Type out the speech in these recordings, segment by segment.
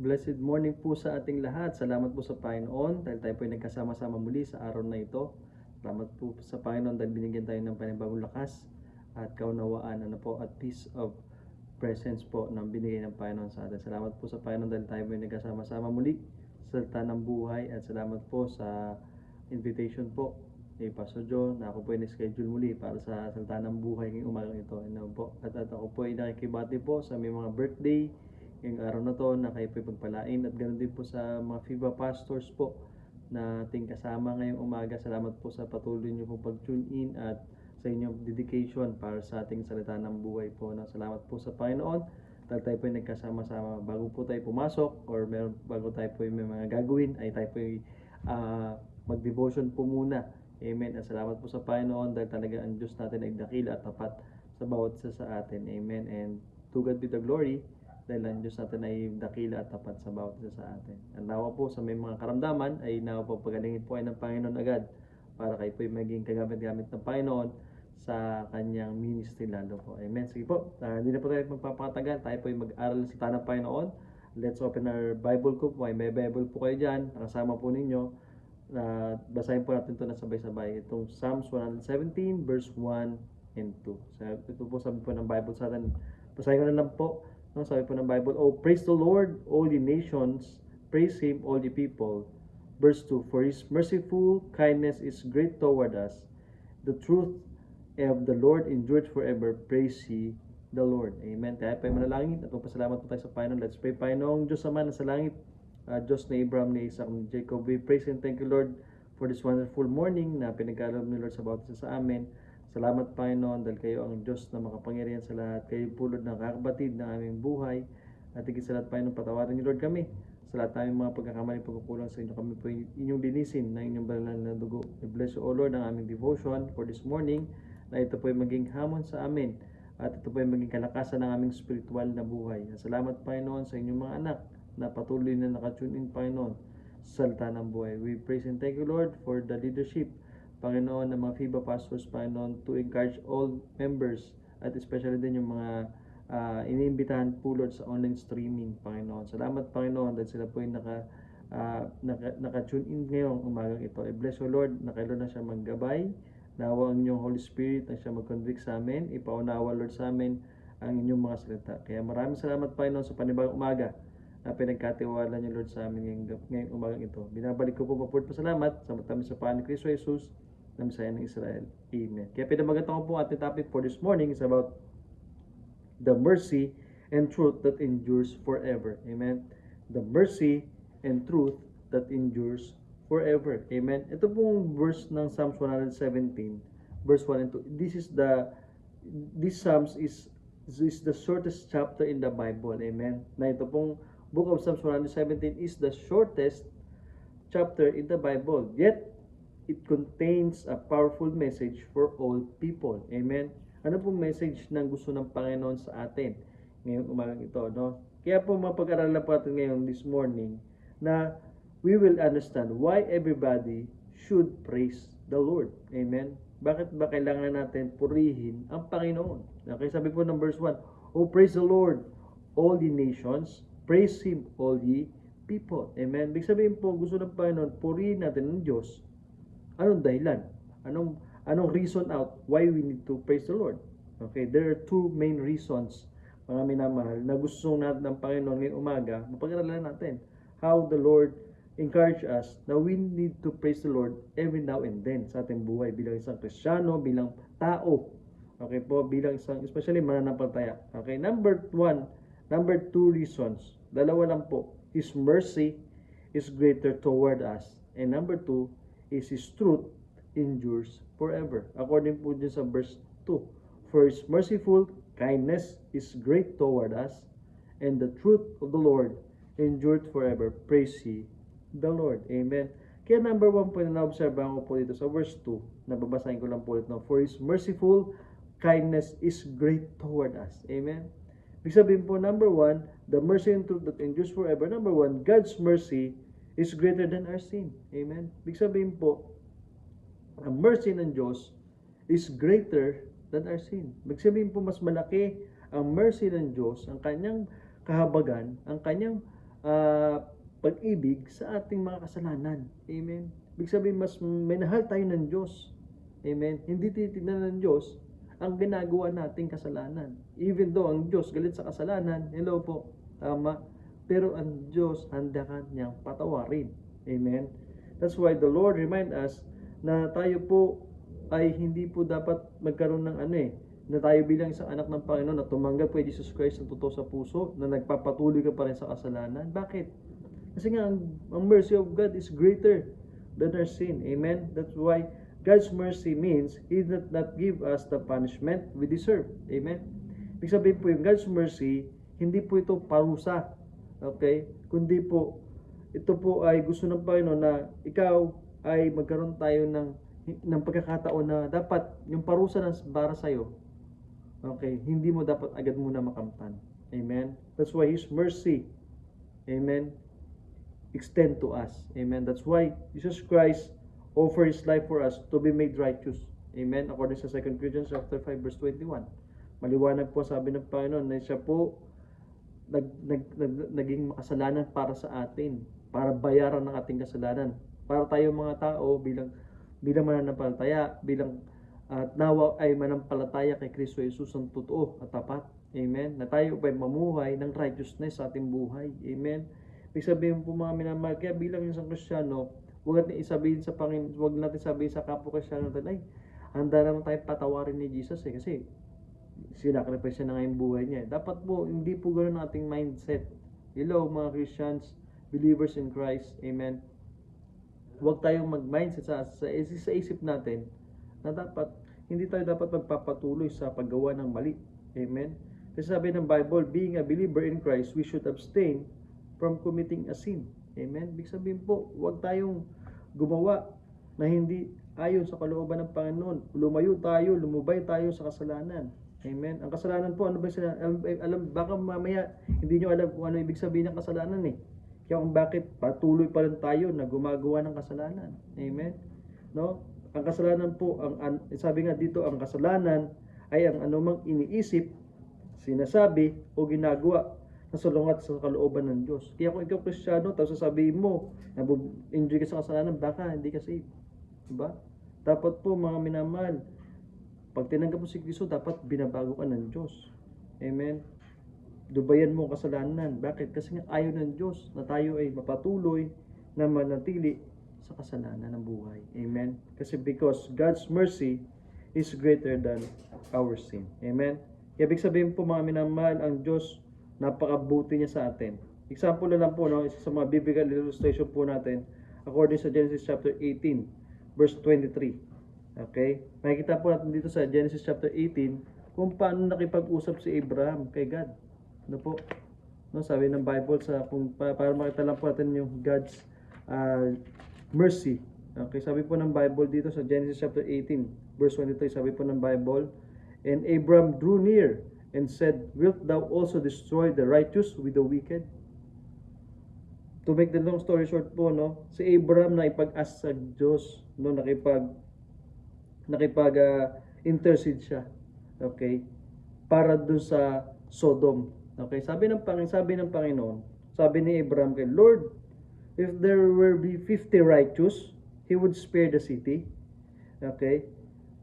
Blessed morning po sa ating lahat. Salamat po sa Panginoon dahil tayo po ay nagkasama-sama muli sa araw na ito. Salamat po sa Panginoon dahil binigyan tayo ng panibagong lakas at kaunawaan at peace of presence po ng binigay ng Panginoon sa atin. Salamat po sa Panginoon dahil tayo po ay nagkasama-sama muli sa salita ng buhay at salamat po sa invitation po ni Pastor Joe na ako po ay na-schedule muli para sa salita ng buhay ngayong umagang ito. At ako po ay nakikibati po sa may mga birthday ngayong araw na to na kayo po pagpalain at ganoon din po sa mga FIBA pastors po na ating kasama ngayong umaga. Salamat po sa patuloy niyo pong pag-tune in at sa inyong dedication para sa ating salita ng buhay po. Salamat po sa Panginoon dahil tayo po ay nagkasama-sama. Bago po tayo pumasok or bago tayo po may mga gagawin ay tayo po ay mag-devotion po muna. Amen. At salamat po sa Panginoon dahil talaga ang Diyos natin ay dakila at tapat sa bawat isa sa atin. Amen. And to God be the glory dahil ang Diyos natin ay dakila at tapat sa bawat isa sa atin. At nawa po sa may mga karamdaman ay nawa po pagalingin po ay ng Panginoon agad para kayo po ay maging kagamit-gamit ng Panginoon sa kanyang ministry lalo po. Amen. Sige po, hindi na po tayo magpapatagal. Tayo po ay mag-aral sa ng Panginoon. Let's open our Bible ko po. May Bible po kayo dyan. Nakasama po ninyo. Basahin po natin ito na sabay-sabay. Itong Psalms 117 verse 1 and 2. So, ito po sabi po ng Bible sa atin. Basahin ko na lang po. No, sabi po ng Bible, "Oh, praise the Lord, all the nations, praise Him, all the people." Verse 2, "For His merciful kindness is great toward us. The truth of the Lord endures forever. Praise ye the Lord." Amen. Kaya pa manalangin at magpasalamat po tayo sa Panginoon. Let's pray. Panginoong Diyos Ama na sa langit, Diyos na Abraham, ni Isaac, ni Jacob, we praise and thank you, Lord, for this wonderful morning na pinag-aalab ni Lord sa bawat isa sa amin. Salamat, Panginoon, dahil kayo ang Diyos na makapangyarihan sa lahat. Kayo pulod ng kakabatid ng aming buhay. At higit sa lahat, Panginoon, patawarin niyo, Lord, kami sa lahat ng mga pagkakamali, pagkukulang sa inyo. Kami po inyong linisin ng inyong banal na dugo. I bless you, O Lord, ang aming devotion for this morning, na ito po ay maging hamon sa amin. At ito po ay maging kalakasan ng aming spiritual na buhay. At salamat, Panginoon, sa inyong mga anak na patuloy na nakatune in, Panginoon, sa salita ng buhay. We praise and thank you, Lord, for the leadership, Panginoon, ng mga FIBA pastors, Panginoon, to encourage all members at especially din yung mga iniimbitahan po, Lord, sa online streaming, Panginoon. Salamat, Panginoon, dahil sila po ay naka-tune in ngayong umagang ito. I bless you, Lord, na kayo na siya maggabay. Nawa ang inyong Holy Spirit na siya mag-convict sa amin. Ipaunawa, Lord, sa amin ang inyong mga salita. Kaya maraming salamat, Panginoon, sa panibagong umaga na pinagkatiwala niyo, Lord, sa amin ngayong umagang ito. Binabalik ko po pasalamat sa matamis sa Panginoon Kristo Jesus na Messiah ng Israel. Amen. Kaya pinamagat ko po ating topic for this morning is about the mercy and truth that endures forever. Amen. The mercy and truth that endures forever. Amen. Ito pong verse ng Psalms 117, verse 1 and 2. This Psalms is the shortest chapter in the Bible. Amen. Na ito pong book of Psalms 117 is the shortest chapter in the Bible. Yet, it contains a powerful message for all people. Amen. Ano pong message ng gusto ng Panginoon sa atin ngayong umagang ito, no? Kaya po mapag-aralan po natin ngayon this morning na we will understand why everybody should praise the Lord. Amen. Bakit ba kailangan natin purihin ang Panginoon? Okay, sabi po ng verse 1, "Oh, praise the Lord, all the nations, praise Him, all ye people." Amen. Big sabihin po, gusto ng Panginoon, purihin natin ang Diyos. Anong dahilan? Anong reason out why we need to praise the Lord? Okay, there are two main reasons, mga minamahal, na gusto natin ng Panginoon ngayong umaga, mapag-aralan natin how the Lord encourage us na we need to praise the Lord every now and then sa ating buhay bilang isang Kristiyano, bilang tao. Okay po, bilang isang, especially mananampalataya. Okay, number two reasons, dalawa lang po. His mercy is greater toward us. And number two is His truth endures forever. According po dyan sa verse 2. "For His merciful kindness is great toward us, and the truth of the Lord endured forever. Praise ye the Lord." Amen. Kaya number 1 po na naobserbahan ko po dito sa verse 2, nababasahin ko lang po ulit, no? "For His merciful kindness is great toward us." Amen. Ibig sabihin po, number 1, the mercy and truth that endures forever. Number 1, God's mercy is greater than our sin. Amen. Ibig sabihin po, ang mercy ng Diyos is greater than our sin. Ibig sabihin po, mas malaki ang mercy ng Diyos, ang kanyang kahabagan, ang kanyang ah, pag-ibig sa ating mga kasalanan. Amen. Ibig sabihin, mas minahal tayo ng Diyos. Amen. Hindi titignan ng Diyos ang ginagawa nating kasalanan. Even though ang Diyos galit sa kasalanan, hello po, tama. Pero ang Diyos handa ka niyang patawarin. Amen. That's why the Lord remind us na tayo po ay hindi po dapat magkaroon ng na tayo bilang isang anak ng Panginoon na tumanggap kay Jesus Christ ng totoo sa puso, na nagpapatuloy ka pa rin sa kasalanan. Bakit? Kasi nga, ang mercy of God is greater than our sin. Amen? That's why God's mercy means He did not give us the punishment we deserve. Amen? Ibig sabihin po yung God's mercy, hindi po ito parusa. Okay? Kundi po, ito po ay gusto ng Panginoon na ikaw ay magkaroon tayo ng pagkakataon na dapat yung parusa ng para sa'yo, okay, hindi mo dapat agad muna makamtan. Amen? That's why His mercy, amen, extend to us. Amen? That's why Jesus Christ offered His life for us to be made righteous. Amen? According sa 2 Corinthians chapter 5 verse 21. Maliwanag po sabi ng Panginoon na siya po naging makasalanan para sa atin, para bayaran ng ating kasalanan. Para tayo mga tao bilang mananampalataya, bilang nawa ay manampalataya kay Kristo Jesus ang totoo at tapat. Amen. Na tayo ay mamuhay ng righteousness sa ating buhay. Amen. Ibig sabihin po mga minamahal, kaya bilang isang Kristiyano, huwag natin isabihin sa Panginoon, huwag natin sabihin sa kapwa Kristiyano natin, ay, handa naman tayo patawarin ni Jesus kasi sinacrifice na nga yung buhay niya. Dapat po, hindi po ganoon ang ating mindset. Hello mga Christians, believers in Christ. Amen. Huwag tayong mag-mindset sa isip natin na hindi tayo dapat magpapatuloy sa paggawa ng mali. Amen. Kasi sabi ng Bible, being a believer in Christ, we should abstain from committing a sin. Amen. Ibig sabihin po, huwag tayong gumawa na hindi ayon sa kalooban ng Panginoon. Lumayo tayo, lumubay tayo sa kasalanan. Amen. Ang kasalanan po, ano ba sila? Alam, baka mamaya hindi nyo alam kung ano ibig sabihin ng kasalanan eh. Kaya kung bakit patuloy pa rin tayo na gumagawa ng kasalanan. Amen. No? Ang kasalanan po, sabi nga dito, ang kasalanan ay ang anumang iniisip, sinasabi o ginagawa na salungat sa kalooban ng Diyos. Kaya kung ikaw Kristiyano, tapos sasabihin mo na enjoy ka sa kasalanan, baka hindi ka saved. Diba? Dapat po mga minamahal, pag tinanggap mo si Kristo, dapat binabago ka ng Diyos. Amen. Dubayan mo ang kasalanan. Bakit? Kasi nga ayaw ng Diyos na tayo ay mapatuloy na manatili sa kasalanan ng buhay. Amen. Kasi because God's mercy is greater than our sin. Amen. Kaya ibig sabihin po mga minamahal, ang Diyos napakabuti niya sa atin. Example na lang po, no, isa sa mga biblical illustration po natin according sa Genesis chapter 18 verse 23. Okay? Makikita po natin dito sa Genesis chapter 18 kung paano nakipag-usap si Abraham kay God. Ano po? No, sabi ng Bible para makita lang po natin yung God's mercy. Okay, sabi po ng Bible dito sa Genesis chapter 18 verse 23, sabi po ng Bible, and Abraham drew near and said, wilt thou also destroy the righteous with the wicked? To make the long story short po, no, si Abraham na ipag-ask sa Diyos, no, intercede siya. Okay? Para doon sa Sodom. Okay? Sabi ng Panginoon, sabi ni Abraham kay Lord, if there were be 50 righteous, He would spare the city. Okay?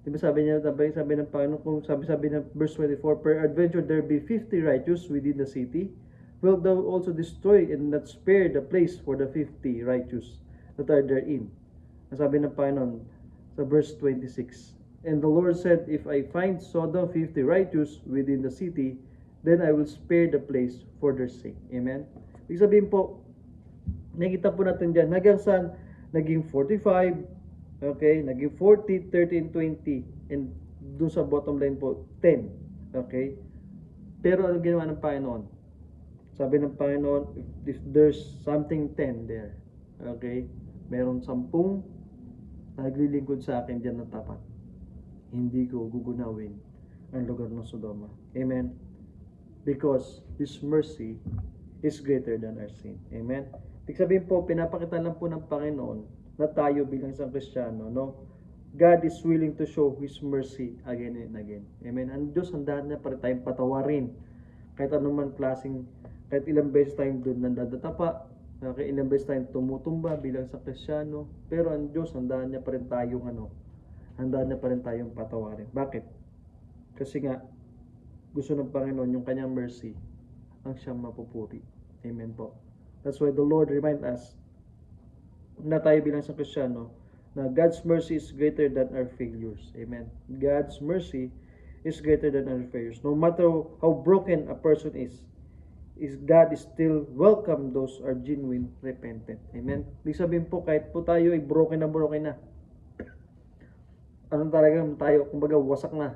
Diba sabi ng Panginoon, kung sabi ng verse 24, per adventure there be 50 righteous within the city, wilt thou also destroy and not spare the place for the 50 righteous that are therein? Sabi ng Panginoon sa verse 26, and the Lord said, if I find Sodom 50 righteous within the city, then I will spare the place for their sake. Amen? Ibig sabihin po, nakita po natin dyan, hanggang saan naging 45, okay, naging 40, 30, and 20, and doon sa bottom line po, 10. Okay? Pero ano ginawa ng Panginoon? Sabi ng Panginoon, if there's something 10 there, okay, meron 10 naglilingkod sa akin dyan ng tapat, hindi ko gugunawin ang lugar ng Sodoma. Amen? Because His mercy is greater than our sin. Amen? Ibig sabihin po, pinapakita lang po ng Panginoon na tayo bilang isang Kristiyano, no? God is willing to show His mercy again and again. Amen? Ang Diyos, handa na para tayong patawarin kahit anumang klaseng Kahit ilang beses tayong doon nandadatapa, kahit ilang beses tayong tumutumba bilang sa Kristiyano, pero ang Diyos, handaan niya pa rin tayong handaan niya pa rin tayong patawarin. Bakit? Kasi nga, gusto ng Panginoon yung kanyang mercy ang siyang mapupuri. Amen po. That's why the Lord remind us na tayo bilang sa Kristiyano na God's mercy is greater than our failures. Amen. God's mercy is greater than our failures. No matter how broken a person is God is still welcome those are genuine repentant. Amen. Ibig sabihin po, kahit po tayo ay broken na, anong talaga tayo, kumbaga wasak na.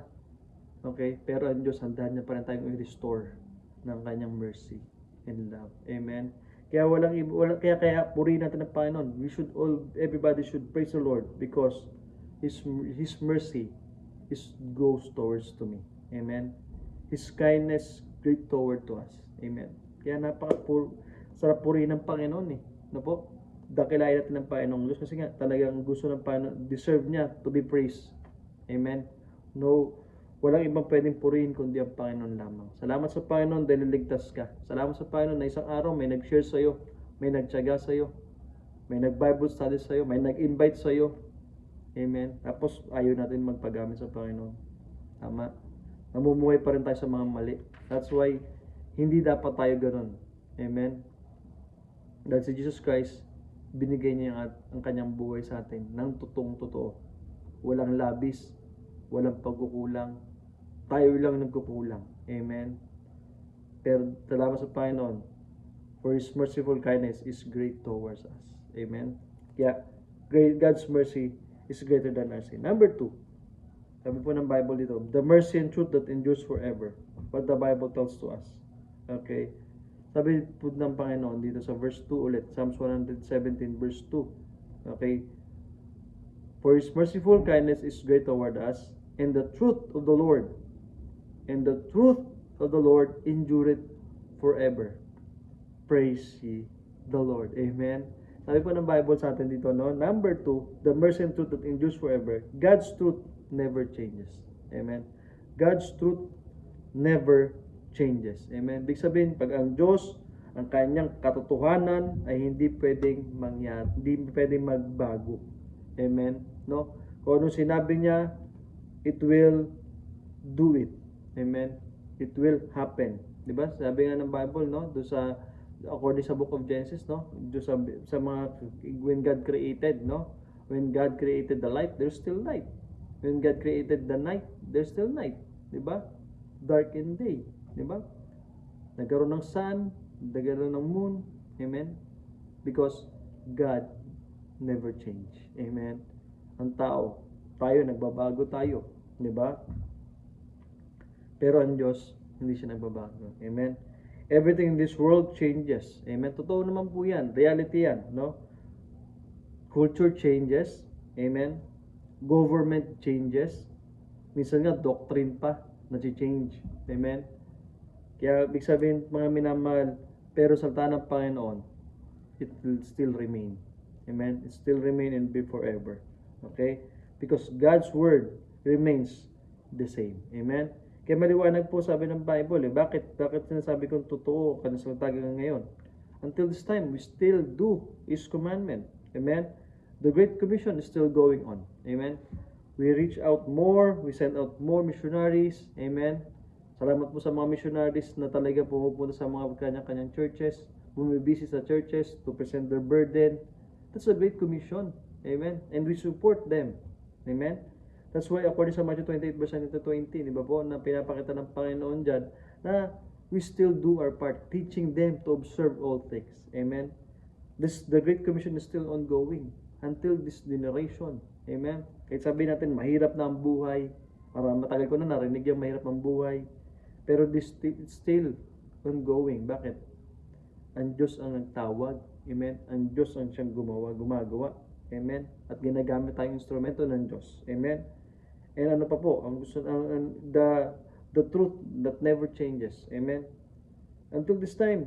Okay? Pero ang Diyos, handaan niya pa rin tayong i-restore ng kanyang mercy and love. Amen. Kaya kaya purihin natin ang Panginoon. Everybody should praise the Lord because His mercy goes towards to me. Amen. His kindness great toward to us. Amen. Kaya sarap purihin ng Panginoon eh. No po? Dakilain natin ng Panginoong Diyos kasi nga talagang gusto ng Panginoon, deserve niya to be praised. Amen. No, walang ibang pwedeng purihin kundi ang Panginoon lamang. Salamat sa Panginoon dahil ligtas ka. Salamat sa Panginoon na isang araw may nag-share sa'yo, may nagtyaga sa'yo, may nag-Bible study sa'yo, may nag-invite sa'yo. Amen. Tapos ayaw natin magpagamit sa Panginoon. Tama. Namumuhay pa rin tayo sa mga mali. That's why hindi dapat tayo ganun. Amen. Dahil si Jesus Christ, binigay niya ang kanyang buhay sa atin ng totoong-totoo. Walang labis, walang pagkukulang. Tayo lang nagkukulang. Amen. Pero salamat sa Panginoon, for His merciful kindness is great towards us. Amen. Kaya, God's mercy is greater than our sin. Number 2, sabi po ng Bible dito, the mercy and truth that endures forever. What the Bible tells to us. Okay. Sabi po ng Panginoon dito sa verse 2 ulit, Psalms 117 verse 2. Okay. For His merciful kindness is great toward us, and the truth of the Lord endureth forever. Praise ye the Lord. Amen. Sabi po ng Bible sa atin dito, no? Number 2, the mercy and truth that endures forever. God's truth never changes. Amen. God's truth never changes. Amen. Big sabihin, pag ang Diyos, ang kanyang katotohanan ay hindi pwedeng mangyari, hindi pwedeng magbago. Amen. No? Kung anong sinabi niya, it will do it. Amen. It will happen. 'Di ba? Sabi nga ng Bible, no? Do sa according sa book of Genesis, no? Do sa mga when God created, no? When God created the light, there's still light. When God created the night, there's still night. 'Di ba? Dark and day. 'Di ba? Nagkaroon ng sun, nagkaroon ng moon. Amen. Because God never change. Amen. Ang tao, tayo nagbabago tayo, 'di ba? Pero ang Diyos, hindi siya nagbabago. Amen. Everything in this world changes. Amen. Totoo naman po 'yan, reality 'yan, no? Culture changes. Amen. Government changes. Minsan nga doctrine pa na-change. Amen. Kaya ibig sabihin, mga minamahal, pero salita ng Panginoon, it will still remain. Amen. It still remain and be forever. Okay? Because God's word remains the same. Amen. Kaya maliwanag po sabi ng Bible, bakit sinasabi kong totoo kanang salita ngayon? Until this time, we still do His commandment. Amen. The Great Commission is still going on. Amen. We reach out more, we send out more missionaries. Amen. Salamat po sa mga missionaries na talaga pumupunta sa mga kanyang churches, bumibisi sa churches to present their burden. That's a Great Commission. Amen. And we support them. Amen. That's why according sa Matthew 28 verse 19-20, di ba po, na pinapakita ng Panginoon dyan, na we still do our part, teaching them to observe all things. Amen. The Great Commission is still ongoing until this generation. Amen. Kahit sabihin natin, mahirap na ang buhay. Para matagal ko na narinig yung mahirap ang buhay. Pero this still ongoing. Bakit? Ang Diyos ang nagtawag. Amen. Ang Diyos ang siyang gumagawa. Amen. At ginagamit tayong instrumento ng Diyos. Amen. And ano pa po, the truth that never changes. Amen. Until this time,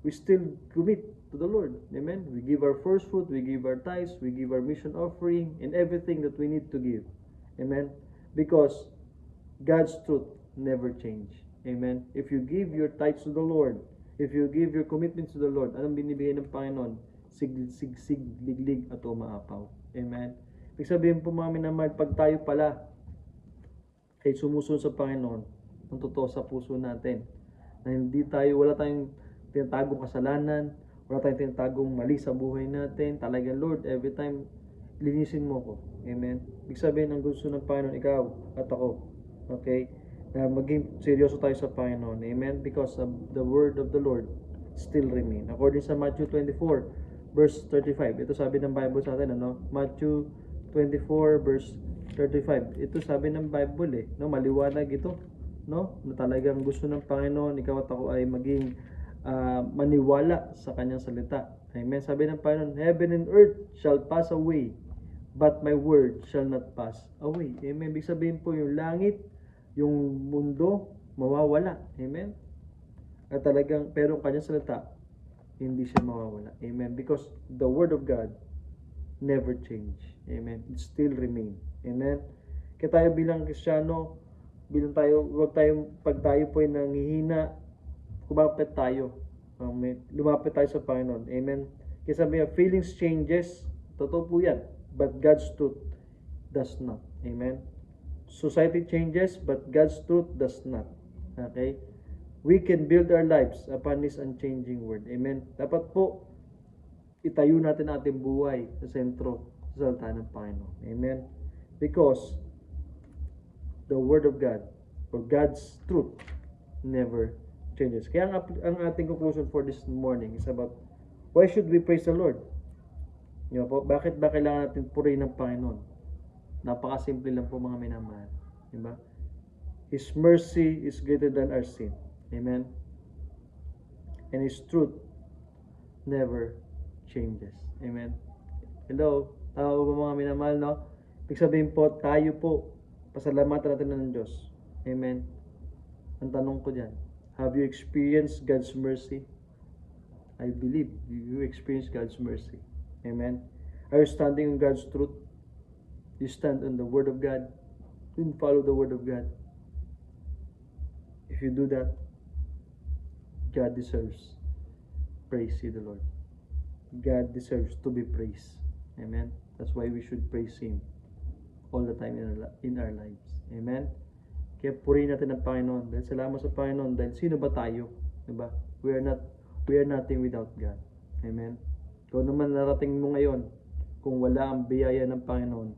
we still commit to the Lord. Amen. We give our first fruit, we give our tithes, we give our mission offering, and everything that we need to give. Amen. Because God's truth never change. Amen. If you give your tithes to the Lord, If you give your commitments to the Lord, anong binibigay ng Panginoon? Sig, liglig at umaapaw. Amen. Ibig sabihin po mga minamahal, pag tayo pala ay sumusunod sa Panginoon, ang totoo sa puso natin, na wala tayong tinatagong kasalanan, wala tayong tinatagong mali sa buhay natin, talagang Lord, every time, linisin mo ko. Amen. Ibig sabihin, ang gusto ng Panginoon, ikaw at ako, okay, na maging seryoso tayo sa Panginoon. Amen. Because of the word of the Lord still remain. According sa Matthew 24, verse 35, ito sabi ng Bible sa atin, Matthew 24, verse 35. Ito sabi ng Bible maliwanag ito, na talagang gusto ng Panginoon, ikaw at ako ay maging maniwala sa kanyang salita. Amen. Sabi ng Panginoon, heaven and earth shall pass away, but my word shall not pass away. Amen. Ibig sabihin po, yung langit, yung mundo, mawawala. Amen. At talagang, pero kanyang salita, hindi siya mawawala. Amen. Because the word of God never change. Amen. It still remain. Amen. Kaya tayo bilang Kristiyano, pag tayo po ay nanghihina, lumapit tayo sa Panginoon. Amen. Kaya sabi niya, feelings changes. Totoo po yan. But God's truth does not. Amen. Society changes, but God's truth does not. Okay? We can build our lives upon His unchanging word. Amen. Dapat po, itayo natin ating buhay sa sentro sa salita ng Panginoon. Amen. Because the word of God or God's truth never changes. Kaya ang ating conclusion for this morning is about why should we praise the Lord? Bakit ba kailangan natin purihin ng Panginoon? Napakasimple lang po mga minamahal. Diba? His mercy is greater than our sin. Amen. And His truth never changes. Amen. Hello? Tao ba mga minamahal, no? Ibig sabihin po, tayo po, pasalamatan natin ng Diyos. Amen. Ang tanong ko dyan, have you experienced God's mercy? I believe you experienced God's mercy. Amen. Are you standing on God's truth? You stand on the Word of God. You follow the Word of God. If you do that, God deserves praise, see the Lord. God deserves to be praised. Amen. That's why we should praise Him all the time in our lives. Amen. Kaya purihin natin ang Panginoon. Dahil salamat sa Panginoon. Dahil sino ba tayo? Diba? We are nothing without God. Amen. Kung naman narating mo ngayon, kung wala ang biyaya ng Panginoon,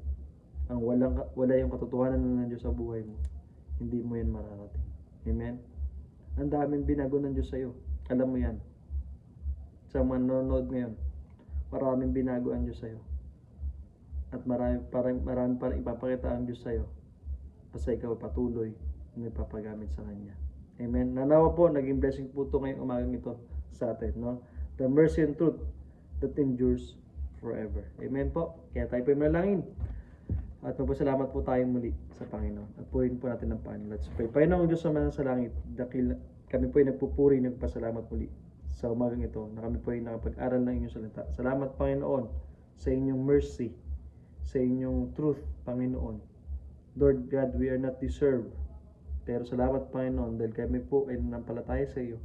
wala yung katotohanan ng Diyos sa buhay mo, hindi mo yan mararating. Amen. Ang daming binago ng Diyos sa iyo. Alam mo yan. Sa mga nanonood ngayon, maraming binago ang Diyos sa iyo. At marami pa ipapakita ang Diyos sa iyo. Basta ikaw patuloy na ipapagamit sa Kanya. Amen. Nanawa po, naging blessing po ito ngayong umagang ito sa atin. The mercy and truth that endures forever. Amen po. Kaya tayo po manalangin. At magpasalamat po tayo muli sa Panginoon. At purihin po natin ang Panginoon. Let's pray. Panginoong Diyos naman sa langit, kami po ay nagpupuri, nagpasalamat muli sa umagang ito na kami po ay nakapag-aral ng inyong salita. Salamat Panginoon sa inyong mercy, sa inyong truth, Panginoon. Lord God, we are not deserved. Pero salamat Panginoon dahil kami po ay nanampalataya sa iyo.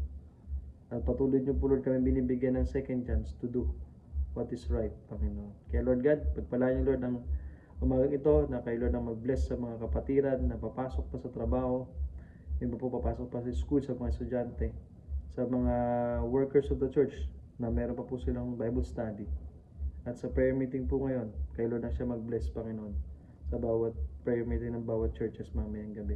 At patuloy niyo po Lord kami binibigyan ng second chance to do what is right, Panginoon. Kaya Lord God, pagpalain niyo Lord ang umagang ito na kayo Lord na mag-bless sa mga kapatiran na papasok pa sa trabaho, yung po papasok pa sa school, sa mga estudyante, sa mga workers of the church na meron pa po silang Bible study. At sa prayer meeting po ngayon, kayo Lord na siya mag-bless Panginoon sa bawat prayer meeting ng bawat churches mamayang gabi.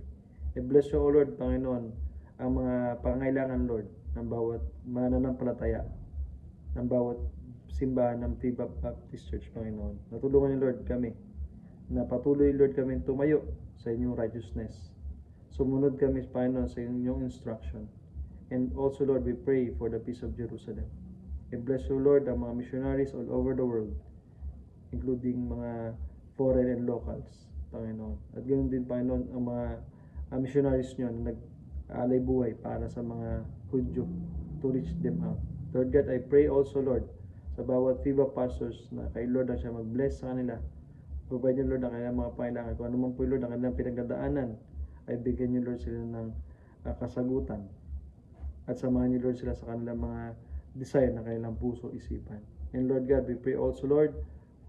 I-bless you O Lord Panginoon ang mga pangailangan Lord ng bawat mananampalataya, ng bawat simbahan ng Tibap Baptist Church Panginoon. Natulungan niyo Lord kami na patuloy Lord kami tumayo sa inyong righteousness. Sumunod kami Panginoon sa inyong instruction. And also Lord, we pray for the peace of Jerusalem. I bless you Lord ang mga missionaries all over the world, including mga foreign and locals, Panginoon. At ganoon din Panginoon ang mga missionaries nyo na nag-aalay buhay para sa mga Hudyo to reach them out. Lord God, I pray also Lord sa bawat FIBA pastors na kay Lord na siya mag-bless sa kanila. Provide niyo Lord ang kanilang mga pangailangan. Kung ano man po Lord ang kanilang pinagdadaanan, ay bigyan niyo Lord sila ng kasagutan. at samahan niyo Lord sila sa kanilang mga desire na kanilang puso, isipan. And Lord God, we pray also Lord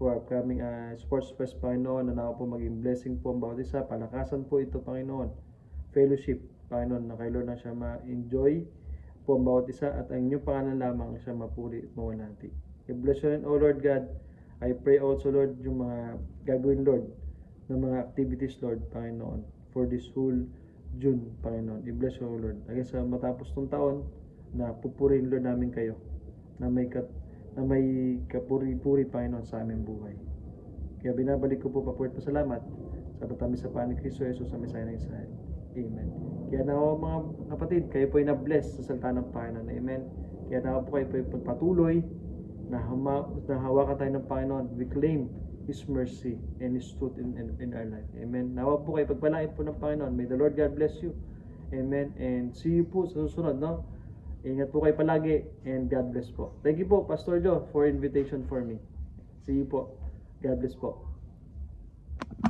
for upcoming sports fest, Panginoon, na nawa po maging blessing po ang bawat isa, palakasan po ito, Panginoon, fellowship, Panginoon, na kay Lord na siya ma-enjoy po ang bawat isa at ang inyong pangalan lamang siya mapuri at mawalhati. I bless you and oh Lord God, I pray also Lord yung mga gagawin Lord ng mga activities Lord, Panginoon, for this whole June, Panginoon. I bless you oh Lord. Hanggang sa matapos tong taon na pupurihin Lord namin kayo na may kapuri-puri Panginoon sa aming buhay. Kaya binabalik ko po papulit pasalamat sa patamis sa Panginoon Kristo Jesus sa Mesaya ng Israel. Amen. Kaya nawa mga kapatid, kayo po ay na-bless sa salita ng Panginoon. Amen. Kaya nawa po kayo po ay pagpatuloy na hawakan tayo ng Panginoon. We claim His mercy and His truth in our life. Amen. Nawa po kayo pagpalain po ng Panginoon. May the Lord God bless you. Amen. And see you po sa susunod, no? Ingat po kayo palagi and God bless po. Thank you po, Pastor Joe, for invitation for me. See you po. God bless po.